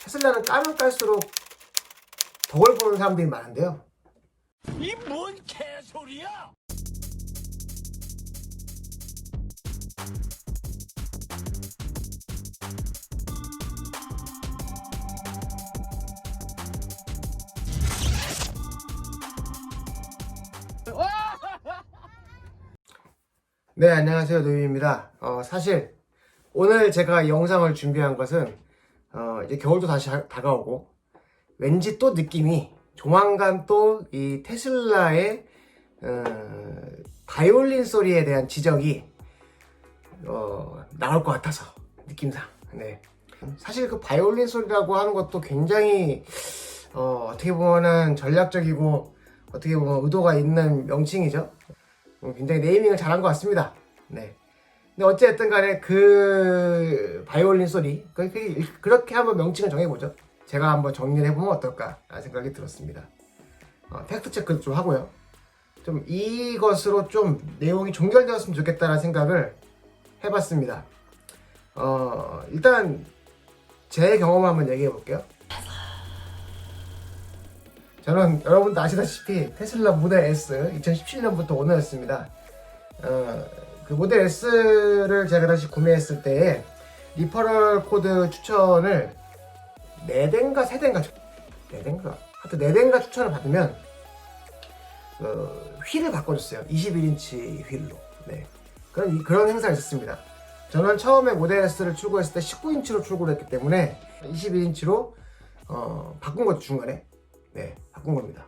테슬라는 까면 깔수록 덕을 보는 사람들이 많은데요. 이 뭔 개소리야? 네, 안녕하세요. 노유입니다. 사실 오늘 제가 영상을 준비한 것은 이제 겨울도 다시 다가오고 왠지 또 느낌이 조만간 또 이 테슬라의 바이올린 소리에 대한 지적이 나올 것 같아서 느낌상. 네. 사실 그 바이올린 소리라고 하는 것도 굉장히 어떻게 보면은 전략적이고 어떻게 보면 의도가 있는 명칭이죠. 굉장히 네이밍을 잘한 것 같습니다. 네. 근데 어찌됐든 간에 그 바이올린 소리 그렇게 한번 명칭을 정해보죠. 제가 한번 정리를 해보면 어떨까 라는 생각이 들었습니다. 팩트 체크도 좀 하고요. 좀 이것으로 좀 내용이 종결되었으면 좋겠다라는 생각을 해봤습니다. 일단 제 경험을 한번 얘기해 볼게요. 저는 여러분도 아시다시피 테슬라 모델 S 2017년부터 오너였습니다. 그 모델 S를 제가 다시 구매했을 때에 리퍼럴 코드 추천을 4대인가 3대인가 4대인가 하여튼 4대인가 추천을 받으면 휠을 바꿔줬어요. 21인치 휠로. 네. 그런 행사가 있었습니다. 저는 처음에 모델 S를 출고했을 때 19인치로 출고를 했기 때문에 21인치로 바꾼 거죠. 중간에. 네, 바꾼 겁니다.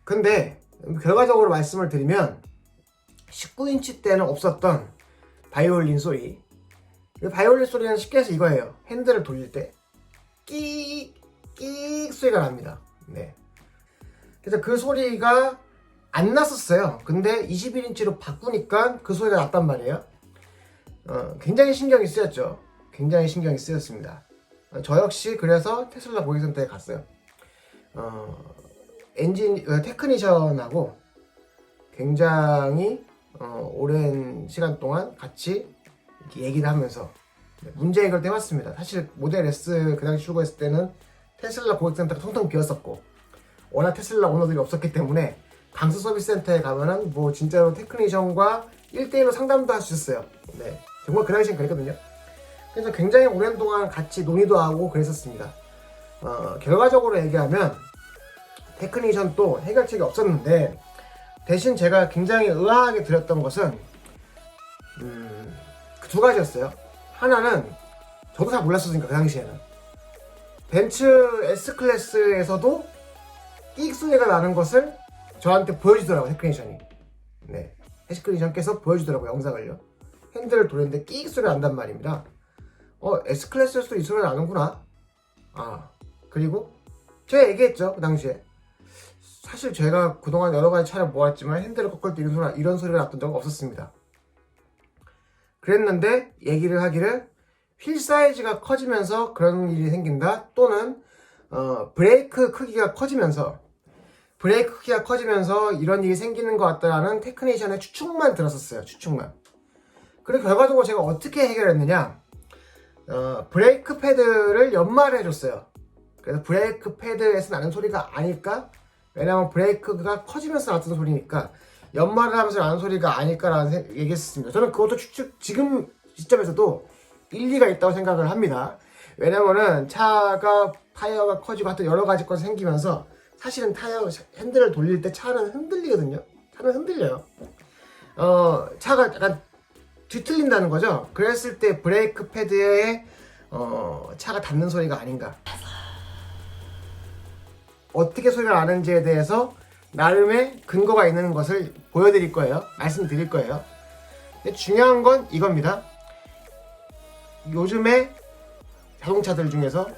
근데 결과적으로 말씀을 드리면 19인치 때는 없었던 바이올린 소리. 바이올린 소리는 쉽게 해서 이거예요. 핸들을 돌릴 때 끼익 소리가 납니다. 네. 그래서 그 소리가 안 났었어요. 근데 21인치로 바꾸니까 그 소리가 났단 말이에요. 굉장히 신경이 쓰였죠. 굉장히 신경이 쓰였습니다. 저 역시 그래서 테슬라 고객센터에 갔어요. 테크니션하고 굉장히 오랜 시간 동안 같이 이렇게 얘기를 하면서 문제 해결도 해봤습니다. 사실 모델 S 그 당시 출고했을 때는 테슬라 고객센터가 텅텅 비었었고 워낙 테슬라 오너들이 없었기 때문에 강서 서비스 센터에 가면은 뭐 진짜로 테크니션과 1대1로 상담도 할 수 있었어요. 네, 정말 그 당시엔 그랬거든요. 그래서 굉장히 오랜 동안 같이 논의도 하고 그랬었습니다. 결과적으로 얘기하면 테크니션도 해결책이 없었는데 대신 제가 굉장히 의아하게 드렸던 것은 그 2가지였어요. 하나는 저도 잘 몰랐으니까 그 당시에는 벤츠 S클래스에서도 끼익 소리가 나는 것을 저한테 보여주더라고요. 테크니션이. 네, 테크니션께서 보여주더라고요. 영상을요. 핸들을 돌렸는데 끼익 소리가 난단 말입니다. S클래스에서도 이 소리가 나는구나. 그리고 제가 얘기했죠. 그 당시에 사실 제가 그동안 여러 가지 차를 모았지만 핸들을 꺾을 때 이런 소리가 났던 적은 없었습니다. 그랬는데 얘기를 하기를 휠 사이즈가 커지면서 그런 일이 생긴다, 또는 브레이크 크기가 커지면서 이런 일이 생기는 것 같다라는 테크니션의 추측만 들었었어요. 추측만. 그리고 결과적으로 제가 어떻게 해결했느냐, 브레이크 패드를 연마를 해줬어요. 그래서 브레이크 패드에서 나는 소리가 아닐까? 왜냐면 브레이크가 커지면서 나는 소리니까 연마를 하면서 나는 소리가 아닐까라는 얘기했었습니다. 저는 그것도 지금 시점에서도 일리가 있다고 생각을 합니다. 왜냐면은 차가 타이어가 커지고 하여튼 여러 가지 것이 생기면서 사실은 핸들을 돌릴 때 차는 흔들리거든요. 차는 흔들려요. 차가 약간 뒤틀린다는 거죠. 그랬을 때 브레이크 패드에 차가 닿는 소리가 아닌가. 어떻게 소리가 나는지에 대해서 나름의 근거가 있는 것을 보여드릴 거예요. 말씀드릴 거예요. 근데 중요한 건 이겁니다. 요즘에 자동차들 중에서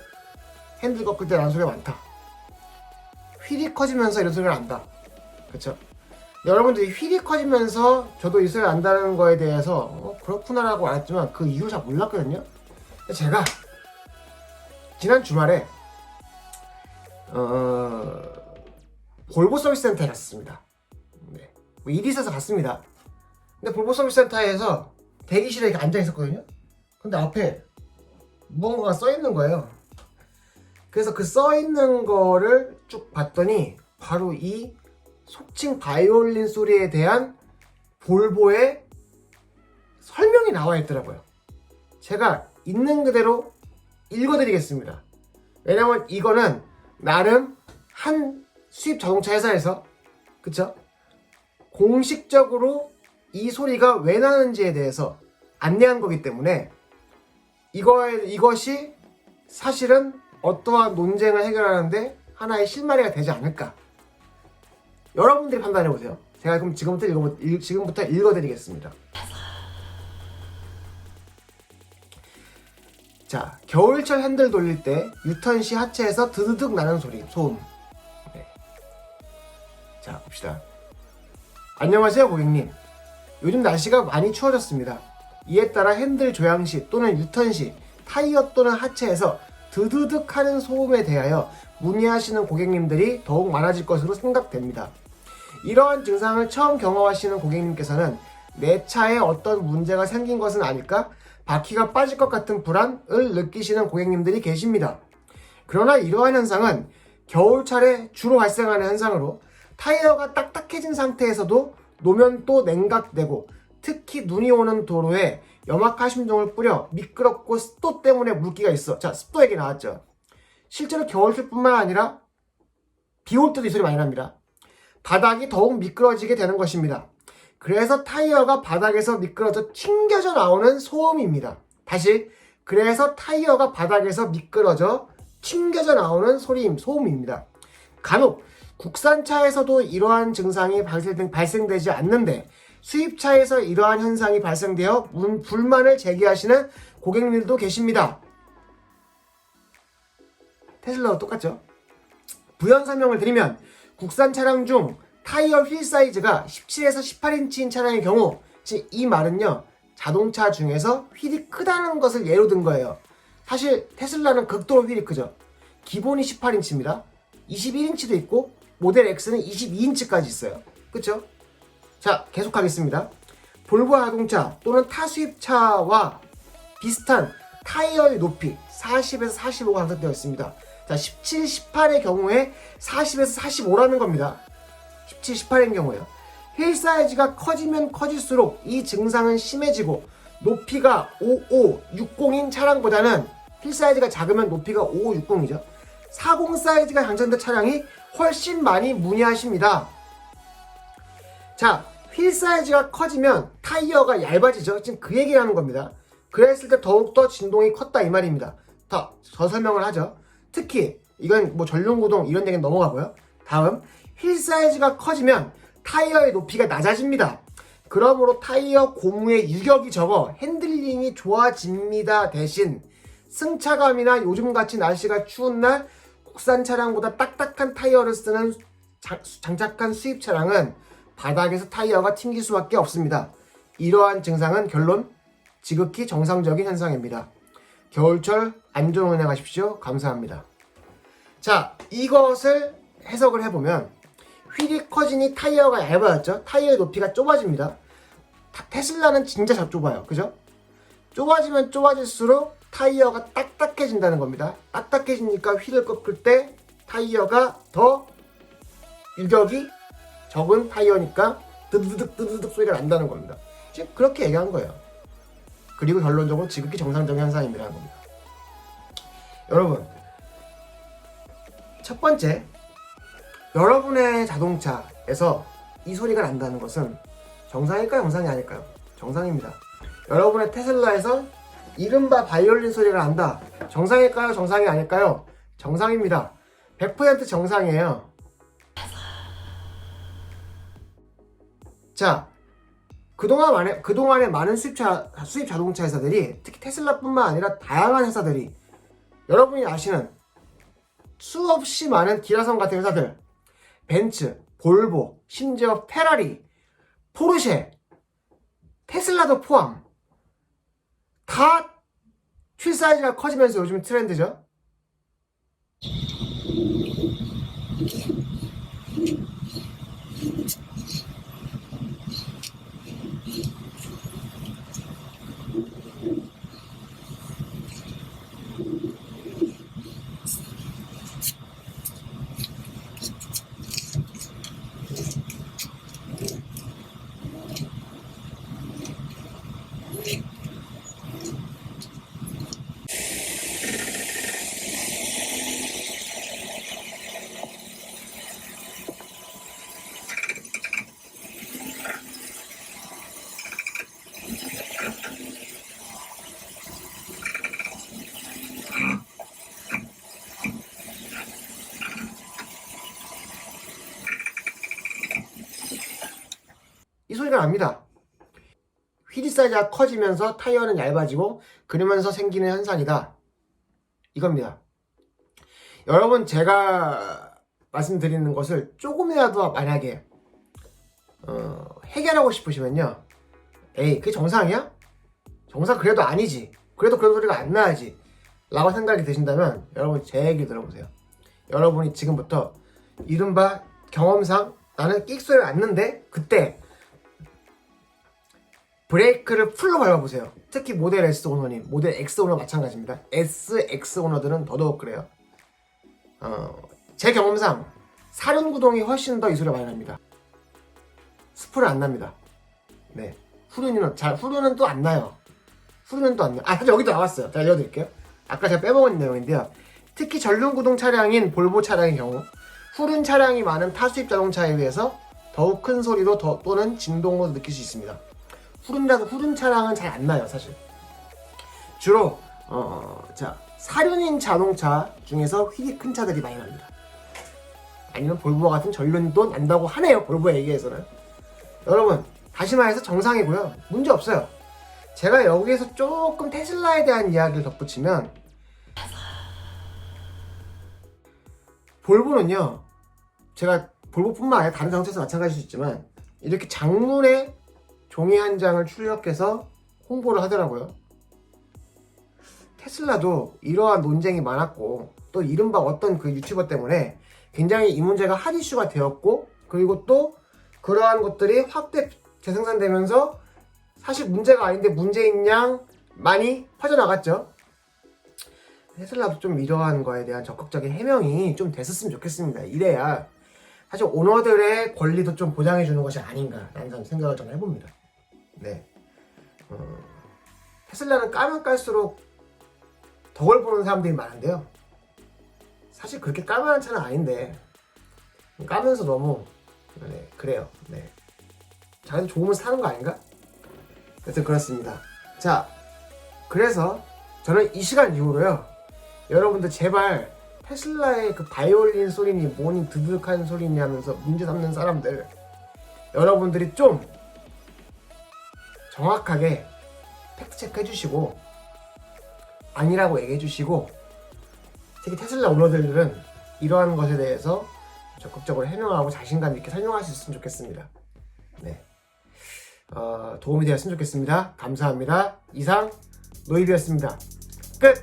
핸들 꺾을 때 나는 소리가 많다. 휠이 커지면서 이런 소리가 난다. 그쵸? 여러분들이 휠이 커지면서 저도 이 소리가 난다는 거에 대해서 그렇구나라고 알았지만 그 이유를 잘 몰랐거든요. 제가 지난 주말에 볼보 서비스 센터에 갔습니다. 네. 일이 있어서 갔습니다. 근데 볼보 서비스 센터에서 대기실에 이렇게 앉아 있었거든요. 근데 앞에 무언가가 써 있는 거예요. 그래서 그 써있는 거를 쭉 봤더니 바로 이 속칭 바이올린 소리에 대한 볼보의 설명이 나와 있더라고요. 제가 있는 그대로 읽어드리겠습니다. 왜냐면 이거는 나름 한 수입 자동차 회사에서 그쵸? 공식적으로 이 소리가 왜 나는지에 대해서 안내한 거기 때문에 이것이 사실은 어떠한 논쟁을 해결하는데 하나의 실마리가 되지 않을까. 여러분들이 판단해보세요. 제가 그럼 지금부터 읽어드리겠습니다. 자, 겨울철 핸들 돌릴 때 유턴 시 하체에서 드드득 나는 소리, 소음. 네. 자, 봅시다. 안녕하세요, 고객님. 요즘 날씨가 많이 추워졌습니다. 이에 따라 핸들 조향 시 또는 유턴 시 타이어 또는 하체에서 드드득 하는 소음에 대하여 문의하시는 고객님들이 더욱 많아질 것으로 생각됩니다. 이러한 증상을 처음 경험하시는 고객님께서는 내 차에 어떤 문제가 생긴 것은 아닐까? 바퀴가 빠질 것 같은 불안을 느끼시는 고객님들이 계십니다. 그러나 이러한 현상은 겨울철에 주로 발생하는 현상으로 타이어가 딱딱해진 상태에서도 노면도 냉각되고 특히 눈이 오는 도로에 염화칼슘종을 뿌려 미끄럽고 습도 때문에 물기가 있어. 자, 습도 얘기 나왔죠. 실제로 겨울철뿐만 아니라 비 올 때도 이 소리 많이 납니다. 바닥이 더욱 미끄러지게 되는 것입니다. 그래서 타이어가 바닥에서 미끄러져 튕겨져 나오는 소음입니다. 다시, 그래서 타이어가 바닥에서 미끄러져 튕겨져 나오는 소음입니다. 간혹 국산차에서도 이러한 증상이 발생되지 않는데 수입차에서 이러한 현상이 발생되어 불만을 제기하시는 고객님들도 계십니다. 테슬라와 똑같죠? 부연 설명을 드리면 국산 차량 중 타이어 휠 사이즈가 17에서 18인치인 차량의 경우, 즉 이 말은요, 자동차 중에서 휠이 크다는 것을 예로 든 거예요. 사실 테슬라는 극도로 휠이 크죠. 기본이 18인치입니다. 21인치도 있고 모델 X는 22인치까지 있어요. 그쵸? 자, 계속하겠습니다. 볼보 자동차 또는 타 수입차와 비슷한 타이어의 높이 40에서 45가 강조되어 있습니다. 자, 17, 18의 경우에 40에서 45라는 겁니다. 17, 18의 경우에요. 휠 사이즈가 커지면 커질수록 이 증상은 심해지고 높이가 55, 60인 차량보다는 휠 사이즈가 작으면 높이가 55, 60이죠. 40 사이즈가 장착된 차량이 훨씬 많이 문의하십니다. 자, 휠 사이즈가 커지면 타이어가 얇아지죠. 지금 그 얘기를 하는 겁니다. 그랬을 때 더욱더 진동이 컸다 이 말입니다. 더 설명을 하죠. 특히 이건 뭐 전륜구동 이런 얘기는 넘어가고요. 다음, 휠 사이즈가 커지면 타이어의 높이가 낮아집니다. 그러므로 타이어 고무의 유격이 적어 핸들링이 좋아집니다. 대신 승차감이나 요즘같이 날씨가 추운 날 국산 차량보다 딱딱한 타이어를 쓰는 장착한 수입 차량은 바닥에서 타이어가 튕길 수밖에 없습니다. 이러한 증상은 결론 지극히 정상적인 현상입니다. 겨울철 안전 운행하십시오. 감사합니다. 자, 이것을 해석을 해보면 휠이 커지니 타이어가 얇아졌죠. 타이어의 높이가 좁아집니다. 테슬라는 진짜 좁아요. 그죠? 좁아지면 좁아질수록 타이어가 딱딱해진다는 겁니다. 딱딱해지니까 휠을 꺾을 때 타이어가 더 유격이 적은 타이어니까 드드득 소리가 난다는 겁니다. 지금 그렇게 얘기한 거예요. 그리고 결론적으로 지극히 정상적인 현상입니다라는 겁니다. 여러분, 첫 번째, 여러분의 자동차에서 이 소리가 난다는 것은 정상일까요? 정상이 아닐까요? 정상입니다. 여러분의 테슬라에서 이른바 바이올린 소리가 난다. 정상일까요? 정상이 아닐까요? 정상입니다. 100% 정상이에요. 자, 그동안에 많은 수입 자동차 회사들이, 특히 테슬라뿐만 아니라 다양한 회사들이, 여러분이 아시는 수없이 많은 기라성 같은 회사들, 벤츠, 볼보, 심지어 페라리, 포르쉐, 테슬라도 포함, 다 휠 사이즈가 커지면서 요즘 트렌드죠. 합니다. 휠 사이즈가 커지면서 타이어는 얇아지고 그러면서 생기는 현상이다. 이겁니다. 여러분 제가 말씀드리는 것을 조금이라도 만약에 해결하고 싶으시면요. 에이 그게 정상이야? 정상 그래도 아니지. 그래도 그런 소리가 안 나야지. 라고 생각이 드신다면 여러분 제 얘기 들어보세요. 여러분이 지금부터 이른바 경험상 나는 끽소리를 놨는데 그때 브레이크를 풀로 밟아보세요. 특히 모델 S 오너님, 모델 X 오너 마찬가지입니다. SX 오너들은 더더욱 그래요. 제 경험상 사륜구동이 훨씬 더 이 소리가 많이 납니다. 스프는 안 납니다. 네, 후륜은 또 안 나요. 후륜은 또 안 나요. 사실 여기도 나왔어요. 제가 알려드릴게요. 아까 제가 빼먹은 내용인데요. 특히 전륜구동 차량인 볼보 차량의 경우 후륜 차량이 많은 타수입 자동차에 비해서 더욱 큰 소리도 또는 진동도 느낄 수 있습니다. 후륜 차량은 잘 안 나요, 사실. 주로 사륜인 자동차 중에서 휠이 큰 차들이 많이 납니다. 아니면 볼보와 같은 전륜도 난다고 하네요, 볼보에 얘기해서는. 여러분, 다시 말해서 정상이고요. 문제 없어요. 제가 여기에서 조금 테슬라에 대한 이야기를 덧붙이면 볼보는요, 제가 볼보뿐만 아니라 다른 자동차에서 마찬가지일 수 있지만 이렇게 장문의 종이 한 장을 출력해서 홍보를 하더라고요. 테슬라도 이러한 논쟁이 많았고 또 이른바 어떤 그 유튜버 때문에 굉장히 이 문제가 핫 이슈가 되었고 그리고 또 그러한 것들이 확대 재생산되면서 사실 문제가 아닌데 문제인 양 많이 퍼져나갔죠. 테슬라도 좀 이러한 거에 대한 적극적인 해명이 좀 됐었으면 좋겠습니다. 이래야 사실 오너들의 권리도 좀 보장해 주는 것이 아닌가라는 생각을 좀 해봅니다. 네, 테슬라는 까면 깔수록 덕을 보는 사람들이 많은데요. 사실 그렇게 까만한 차는 아닌데 까면서 너무 그래요. 네, 자기도 좋으면서 사는 거 아닌가? 하여튼 그렇습니다. 자, 그래서 저는 이 시간 이후로요, 여러분들 제발 테슬라의 그 바이올린 소리니 뭐니 드득하는 소리니 하면서 문제 삼는 사람들, 여러분들이 좀 정확하게 팩트체크 해주시고 아니라고 얘기해주시고, 특히 테슬라 오너들은 이러한 것에 대해서 적극적으로 해명하고 자신감 있게 설명할 수 있으면 좋겠습니다. 네, 도움이 되었으면 좋겠습니다. 감사합니다. 이상 노이비였습니다. 끝!